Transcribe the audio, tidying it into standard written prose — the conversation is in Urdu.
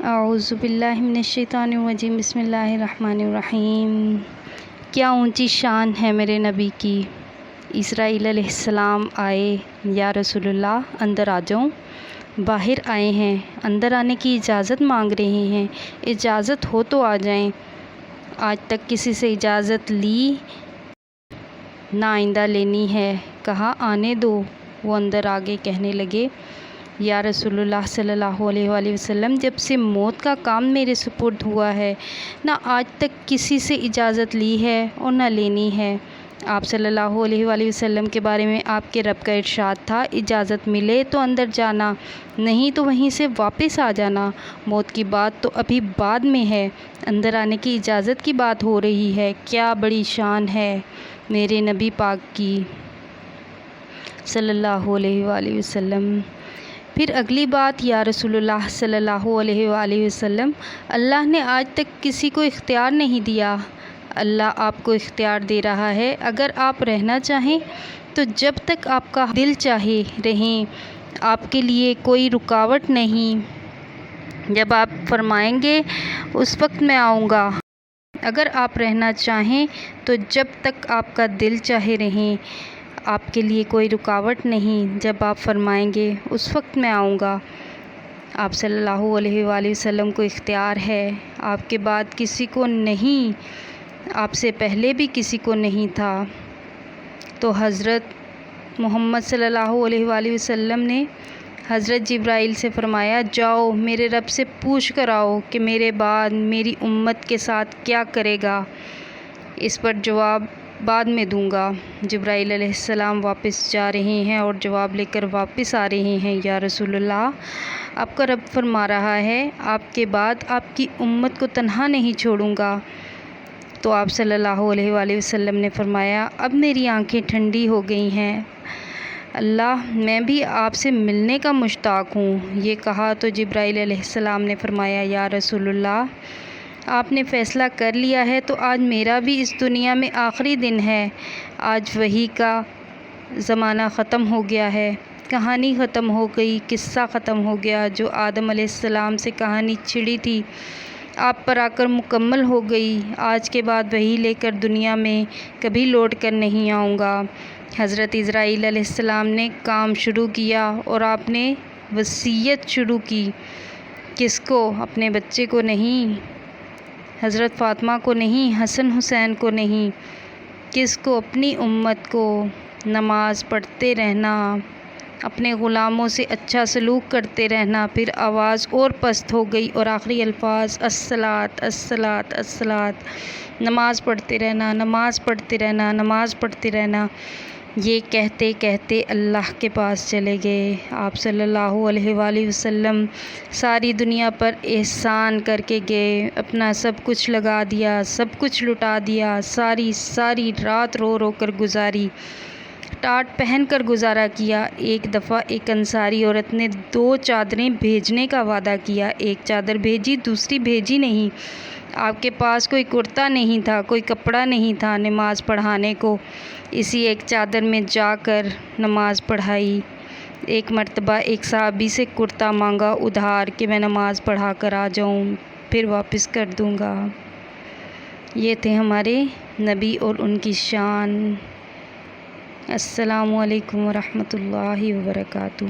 اعوذ باللہ من الشیطان الرجیم، بسم اللہ الرحمن الرحیم۔ کیا اونچی شان ہے میرے نبی کی۔ اسرائیل علیہ السلام آئے، یا رسول اللہ اندر آ جاؤں۔ باہر آئے ہیں، اندر آنے کی اجازت مانگ رہے ہیں، اجازت ہو تو آ جائیں۔ آج تک کسی سے اجازت لی نہ آئندہ لینی ہے، کہا آنے دو۔ وہ اندر آگے کہنے لگے، یا رسول اللہ صلی اللہ علیہ وآلہ وسلم، جب سے موت کا کام میرے سپرد ہوا ہے، نہ آج تک کسی سے اجازت لی ہے اور نہ لینی ہے۔ آپ صلی اللہ علیہ وآلہ وسلم کے بارے میں آپ کے رب کا ارشاد تھا، اجازت ملے تو اندر جانا، نہیں تو وہیں سے واپس آ جانا۔ موت کی بات تو ابھی بعد میں ہے، اندر آنے کی اجازت کی بات ہو رہی ہے۔ کیا بڑی شان ہے میرے نبی پاک کی صلی اللہ علیہ وآلہ وسلم۔ پھر اگلی بات، یا رسول اللہ صلی اللہ علیہ وآلہ وسلم، اللہ نے آج تک کسی کو اختیار نہیں دیا، اللہ آپ کو اختیار دے رہا ہے۔ اگر آپ رہنا چاہیں تو جب تک آپ کا دل چاہے رہیں، آپ کے لیے کوئی رکاوٹ نہیں۔ جب آپ فرمائیں گے اس وقت میں آؤں گا۔ اگر آپ رہنا چاہیں تو جب تک آپ کا دل چاہے رہیں، آپ کے لیے کوئی رکاوٹ نہیں۔ جب آپ فرمائیں گے اس وقت میں آؤں گا۔ آپ صلی اللہ علیہ وآلہ وسلم کو اختیار ہے، آپ کے بعد کسی کو نہیں، آپ سے پہلے بھی کسی کو نہیں تھا۔ تو حضرت محمد صلی اللہ علیہ وآلہ وسلم نے حضرت جبرائیل سے فرمایا، جاؤ میرے رب سے پوچھ کر آؤ کہ میرے بعد میری امت کے ساتھ کیا کرے گا، اس پر جواب بعد میں دوں گا۔ جبرائیل علیہ السلام واپس جا رہے ہیں اور جواب لے کر واپس آ رہے ہیں، یا رسول اللہ آپ کا رب فرما رہا ہے، آپ کے بعد آپ کی امت کو تنہا نہیں چھوڑوں گا۔ تو آپ صلی اللہ علیہ وآلہ وسلم نے فرمایا، اب میری آنکھیں ٹھنڈی ہو گئی ہیں، اللہ میں بھی آپ سے ملنے کا مشتاق ہوں۔ یہ کہا تو جبرائیل علیہ السلام نے فرمایا، یا رسول اللہ آپ نے فیصلہ کر لیا ہے تو آج میرا بھی اس دنیا میں آخری دن ہے۔ آج وحی کا زمانہ ختم ہو گیا ہے، کہانی ختم ہو گئی، قصہ ختم ہو گیا۔ جو آدم علیہ السلام سے کہانی چھڑی تھی آپ پر آ کر مکمل ہو گئی۔ آج کے بعد وحی لے کر دنیا میں کبھی لوٹ کر نہیں آؤں گا۔ حضرت اسرائیل علیہ السلام نے کام شروع کیا اور آپ نے وصیت شروع کی۔ کس کو؟ اپنے بچے کو نہیں، حضرت فاطمہ کو نہیں، حسن حسین کو نہیں، کس کو؟ اپنی امت کو۔ نماز پڑھتے رہنا، اپنے غلاموں سے اچھا سلوک کرتے رہنا۔ پھر آواز اور پست ہو گئی اور آخری الفاظ، الصلاۃ الصلاۃ الصلاۃ، نماز پڑھتے رہنا، نماز پڑھتے رہنا، نماز پڑھتے رہنا۔ یہ کہتے کہتے اللہ کے پاس چلے گئے۔ آپ صلی اللہ علیہ وآلہ وسلم ساری دنیا پر احسان کر کے گئے، اپنا سب کچھ لگا دیا، سب کچھ لٹا دیا، ساری رات رو رو کر گزاری، ٹاٹ پہن کر گزارا کیا۔ ایک دفعہ ایک انصاری عورت نے 2 چادریں بھیجنے کا وعدہ کیا، ایک چادر بھیجی، دوسری بھیجی نہیں۔ آپ کے پاس کوئی کرتا نہیں تھا، کوئی کپڑا نہیں تھا نماز پڑھانے کو، اسی ایک چادر میں جا کر نماز پڑھائی۔ ایک مرتبہ ایک صحابی سے کرتا مانگا ادھار کہ میں نماز پڑھا کر آ جاؤں، پھر واپس کر دوں گا۔ یہ تھے ہمارے نبی اور ان کی شان۔ السلام علیکم ورحمۃ اللہ وبرکاتہ۔